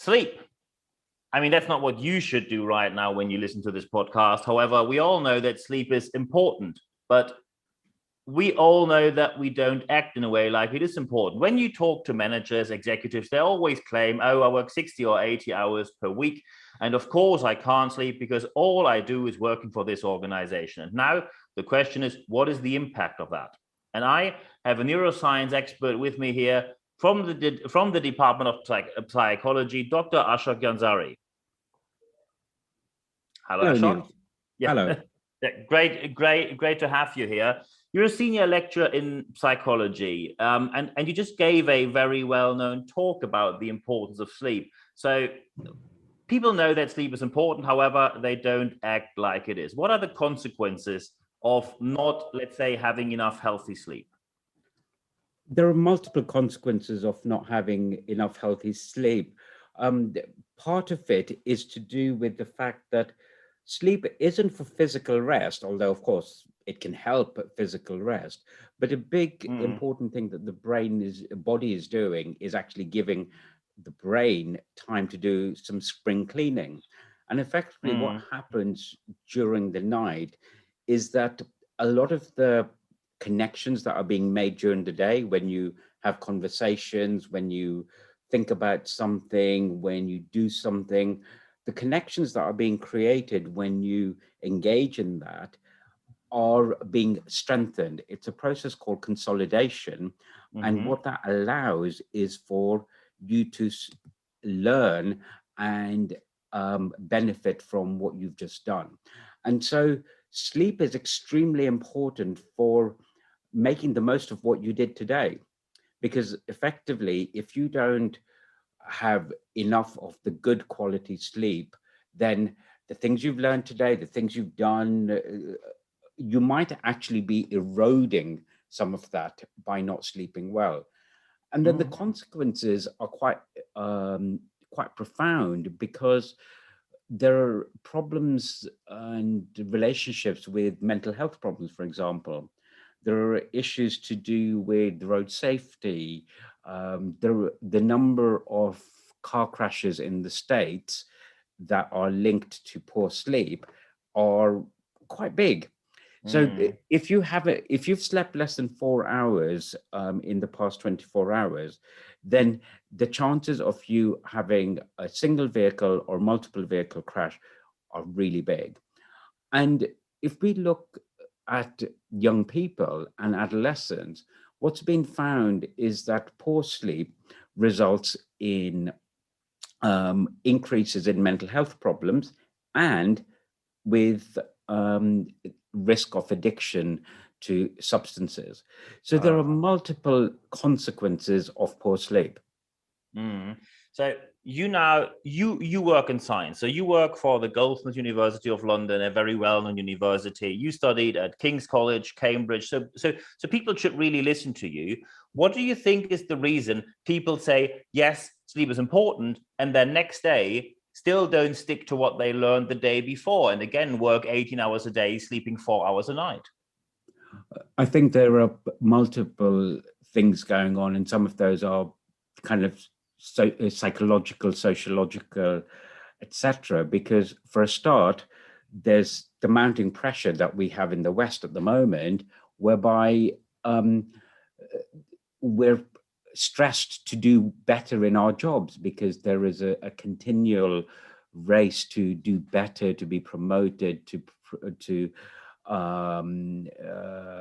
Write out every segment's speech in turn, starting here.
Sleep. I mean, that's not what you should do right now when you listen to this podcast. However, we all know that sleep is important, but we all know that we don't act in a way like it is important. When you talk to managers, executives, they always claim, oh, I work 60 or 80 hours per week. And of course, I can't sleep because all I do is working for this organization. And now the question is, what is the impact of that? And I have a neuroscience expert with me here from the Department of Psychology, Dr. Ashok Jansari. Hello, Ashok. Niels. Yeah. Hello. Great to have you here. You're a senior lecturer in psychology, and you just gave a very well-known talk about the importance of sleep. So people know that sleep is important, however, they don't act like it is. What are the consequences of not, let's say, having enough healthy sleep? There are multiple consequences of not having enough healthy sleep. Part of it is to do with the fact that sleep isn't for physical rest, although of course it can help physical rest. But a big important thing that the body is doing is actually giving the brain time to do some spring cleaning. And effectively what happens during the night is that a lot of the connections that are being made during the day, when you have conversations, when you think about something, when you do something, the connections that are being created when you engage in that are being strengthened. It's a process called consolidation. And what that allows is for you to learn and benefit from what you've just done. And so sleep is extremely important for making the most of what you did today. Because effectively, if you don't have enough of the good quality sleep, then the things you've learned today, the things you've done, you might actually be eroding some of that by not sleeping well. And then the consequences are quite profound, because there are problems and relationships with mental health problems, for example. There are issues to do with road safety. The number of car crashes in the States that are linked to poor sleep are quite big. So if you've slept less than 4 hours in the past 24 hours, then the chances of you having a single vehicle or multiple vehicle crash are really big. And if we look at young people and adolescents, what's been found is that poor sleep results in increases in mental health problems and with risk of addiction to substances. So there are multiple consequences of poor sleep. So you work in science. So you work for the Goldsmiths University of London, a very well-known university. You studied at King's College, Cambridge. So people should really listen to you. What do you think is the reason people say, yes, sleep is important, and then next day still don't stick to what they learned the day before, and again work 18 hours a day, sleeping 4 hours a night? I think there are multiple things going on, and some of those are kind of psychological, sociological, etc. Because for a start, there's the mounting pressure that we have in the West at the moment, whereby we're stressed to do better in our jobs, because there is a continual race to do better, to be promoted, to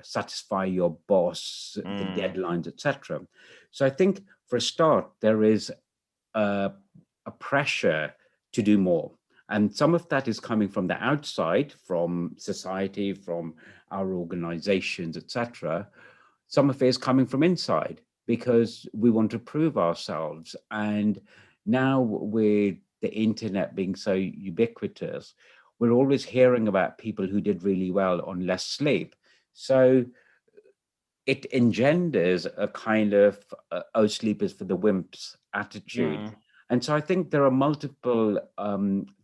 satisfy your boss, the deadlines, etc. So I think for a start, there is a pressure to do more. And some of that is coming from the outside, from society, from our organizations, etc. Some of it is coming from inside, because we want to prove ourselves. And now with the internet being so ubiquitous, we're always hearing about people who did really well on less sleep. So it engenders a kind of, oh, sleep is for the wimps attitude. And so I think there are multiple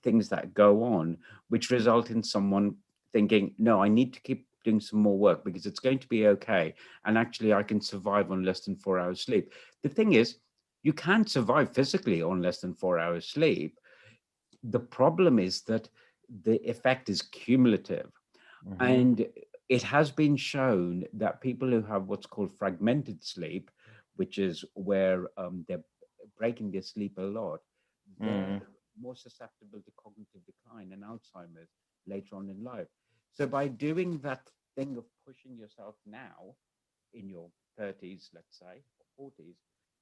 things that go on, which result in someone thinking, no, I need to keep doing some more work because it's going to be okay. And actually I can survive on less than 4 hours sleep. The thing is, you can survive physically on less than 4 hours sleep. The problem is that the effect is cumulative. And it has been shown that people who have what's called fragmented sleep, which is where they're breaking their sleep a lot, they're more susceptible to cognitive decline and Alzheimer's later on in life. So by doing that thing of pushing yourself now in your 30s, let's say, or 40s,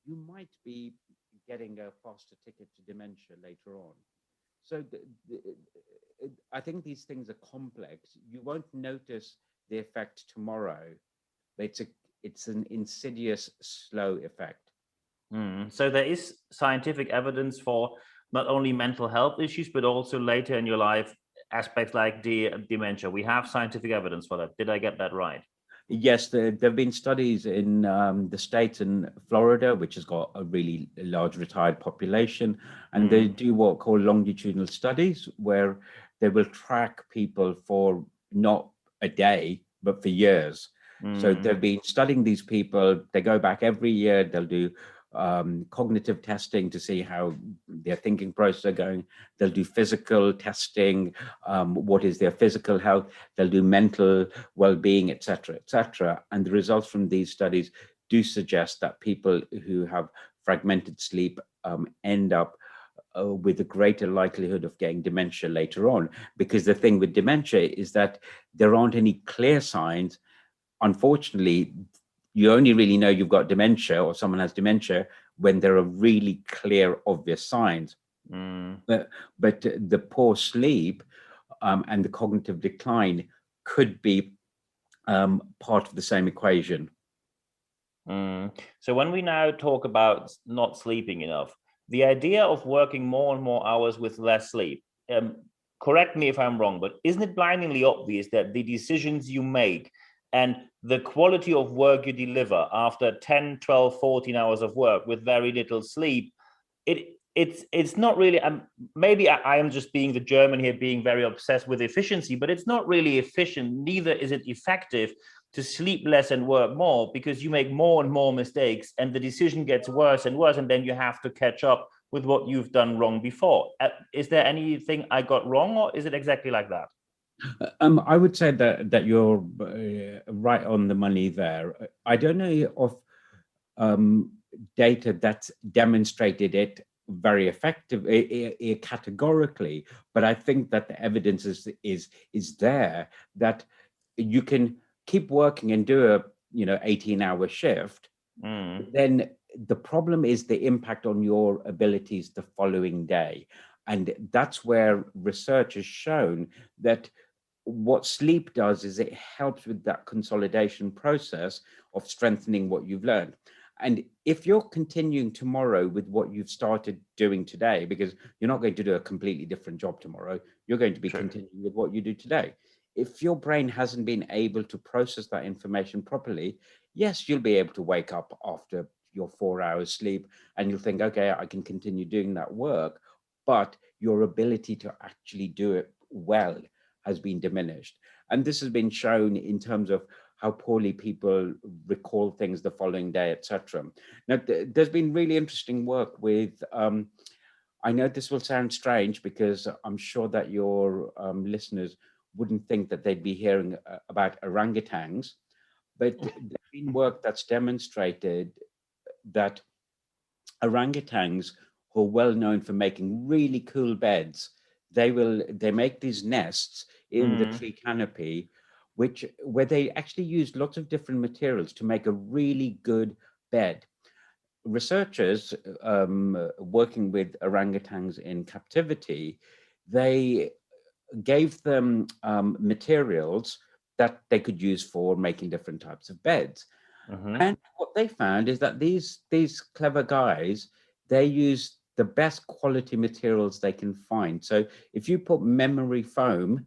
you might be getting a faster ticket to dementia later on. So I think these things are complex. You won't notice the effect tomorrow, but it's an insidious, slow effect. So there is scientific evidence for not only mental health issues, but also later in your life aspects like dementia. We have scientific evidence for that. Did I get that right? Yes, there have been studies in the States and Florida, which has got a really large retired population, and they do what are called longitudinal studies, where they will track people for not a day, but for years. So they've been studying these people. They go back every year. They'll do cognitive testing to see how their thinking process are going. They'll do physical testing. What is their physical health? They'll do mental well-being, etc., etc. And the results from these studies do suggest that people who have fragmented sleep end up with a greater likelihood of getting dementia later on. Because the thing with dementia is that there aren't any clear signs. Unfortunately, you only really know you've got dementia or someone has dementia when there are really clear, obvious signs. But the poor sleep and the cognitive decline could be part of the same equation. So when we now talk about not sleeping enough, the idea of working more and more hours with less sleep, correct me if I'm wrong, but isn't it blindingly obvious that the decisions you make and the quality of work you deliver after 10, 12, 14 hours of work with very little sleep, it's not really, maybe I am just being the German here, being very obsessed with efficiency, but it's not really efficient, neither is it effective to sleep less and work more, because you make more and more mistakes and the decision gets worse and worse, and then you have to catch up with what you've done wrong before. Is there anything I got wrong, or is it exactly like that? I would say that you're right on the money there. I don't know of data that's demonstrated it very effective categorically, but I think that the evidence is there that you can keep working and do a 18-hour shift. Then the problem is the impact on your abilities the following day, and that's where research has shown that what sleep does is it helps with that consolidation process of strengthening what you've learned. And if you're continuing tomorrow with what you've started doing today, because you're not going to do a completely different job tomorrow, you're going to be continuing with what you do today. If your brain hasn't been able to process that information properly, yes, you'll be able to wake up after your 4 hours sleep and you'll think, okay, I can continue doing that work, but your ability to actually do it well has been diminished. And this has been shown in terms of how poorly people recall things the following day, etc. Now, there's been really interesting work with, I know this will sound strange because I'm sure that your listeners wouldn't think that they'd be hearing about orangutans, but there's been work that's demonstrated that orangutans, who are well known for making really cool beds, they make these nests in the tree canopy, where they actually use lots of different materials to make a really good bed. Researchers working with orangutans in captivity, they gave them materials that they could use for making different types of beds. And what they found is that these clever guys, they use the best quality materials they can find. So if you put memory foam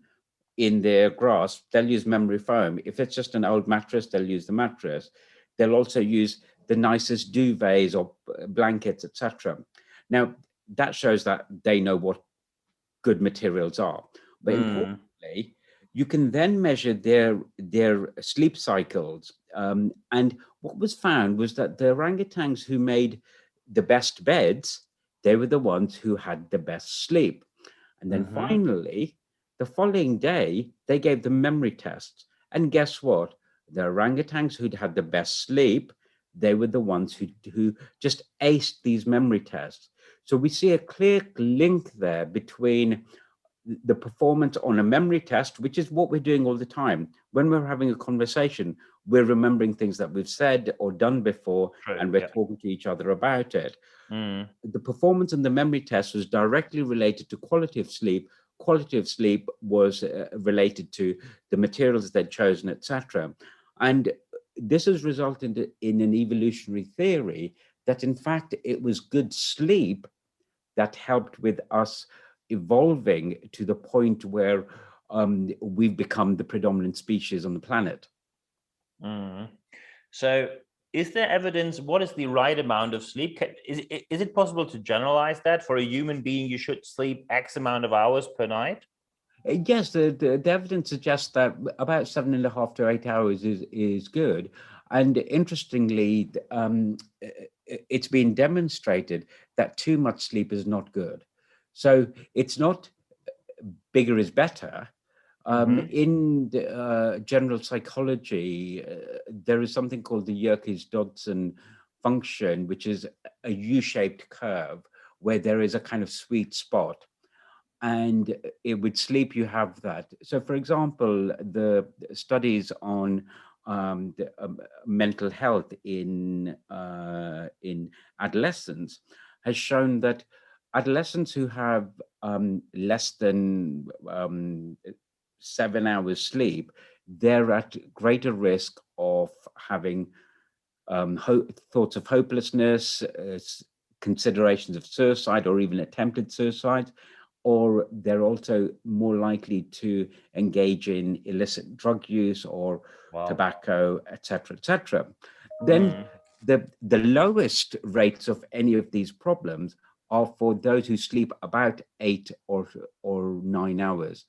in their grass, they'll use memory foam. If it's just an old mattress, they'll use the mattress. They'll also use the nicest duvets or blankets, etc. Now, that shows that they know what good materials are. But importantly, you can then measure their sleep cycles. And what was found was that the orangutans who made the best beds, they were the ones who had the best sleep. And then finally, the following day, they gave them memory tests. And guess what? The orangutans who'd had the best sleep, they were the ones who just aced these memory tests. So we see a clear link there between the performance on a memory test, which is what we're doing all the time. When we're having a conversation, we're remembering things that we've said or done before, and we're talking to each other about it. The performance in the memory test was directly related to quality of sleep. Quality of sleep was related to the materials they'd chosen, etc. And this has resulted in an evolutionary theory that, in fact, it was good sleep that helped with us evolving to the point where we've become the predominant species on the planet. So is there evidence, what is the right amount of sleep? Is it possible to generalize that for a human being, you should sleep X amount of hours per night? Yes, the evidence suggests that about 7.5 to 8 hours is good. And interestingly, it's been demonstrated that too much sleep is not good. So it's not bigger is better. In general psychology, there is something called the Yerkes-Dodson function, which is a U-shaped curve where there is a kind of sweet spot. And with sleep, you have that. So, for example, the studies on mental health in adolescents has shown that adolescents who have less than 7 hours sleep, they're at greater risk of having thoughts of hopelessness, considerations of suicide or even attempted suicide, or they're also more likely to engage in illicit drug use or tobacco, etc., etc. Then the lowest rates of any of these problems are for those who sleep about 8 or 9 hours.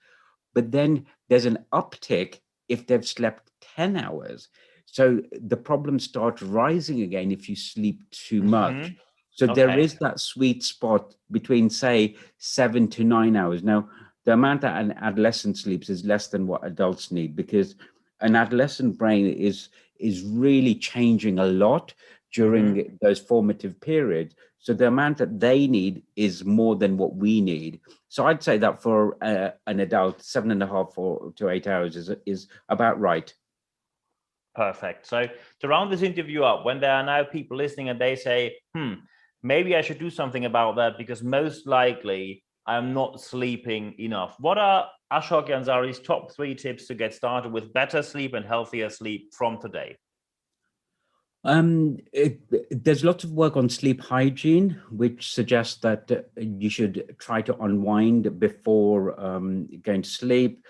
But then there's an uptick if they've slept 10 hours. So the problems start rising again if you sleep too much. So there is that sweet spot between, say, 7 to 9 hours. Now, the amount that an adolescent sleeps is less than what adults need, because an adolescent brain is really changing a lot during those formative periods. So the amount that they need is more than what we need. So I'd say that for an adult, 7.5 to 8 hours is about right. Perfect. So to round this interview up, when there are now people listening and they say, maybe I should do something about that because most likely I'm not sleeping enough. What are Ashok Jansari's top 3 tips to get started with better sleep and healthier sleep from today? There's lots of work on sleep hygiene, which suggests that you should try to unwind before going to sleep.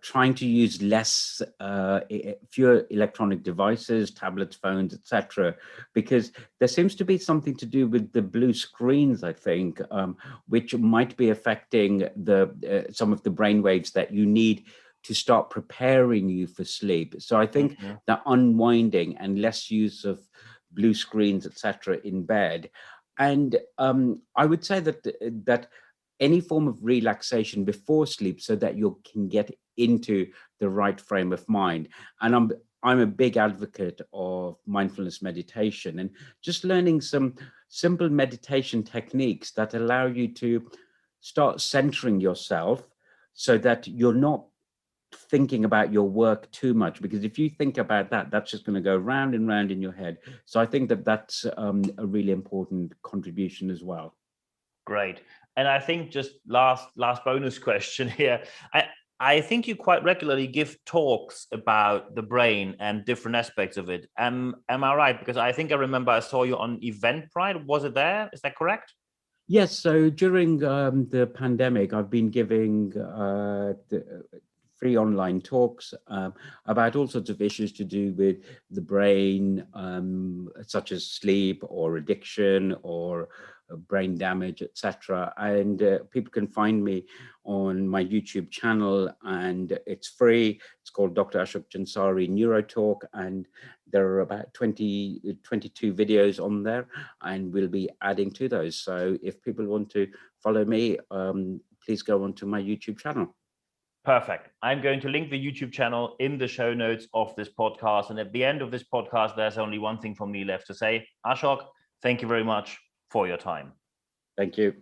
Trying to use fewer electronic devices, tablets, phones, etc., because there seems to be something to do with the blue screens, I think, which might be affecting some of the brain waves that you need to start preparing you for sleep. So I think the unwinding and less use of blue screens, etc., in bed. And I would say that any form of relaxation before sleep so that you can get into the right frame of mind. And I'm a big advocate of mindfulness meditation and just learning some simple meditation techniques that allow you to start centering yourself so that you're not thinking about your work too much, because if you think about that, that's just going to go round and round in your head. So I think that that's a really important contribution as well. Great. And I think just last bonus question here. I think you quite regularly give talks about the brain and different aspects of it. Am I right? Because I think I remember I saw you on Eventbrite. Was it there? Is that correct? Yes. So during the pandemic, I've been giving free online talks about all sorts of issues to do with the brain, such as sleep or addiction or brain damage, etc. And people can find me on my YouTube channel, and it's free. It's called Dr. Ashok Jansari Neurotalk, and there are about 22 videos on there, and we'll be adding to those. So if people want to follow me, please go onto my YouTube channel. Perfect. I'm going to link the YouTube channel in the show notes of this podcast. And at the end of this podcast, there's only one thing for me left to say. Ashok, thank you very much for your time. Thank you.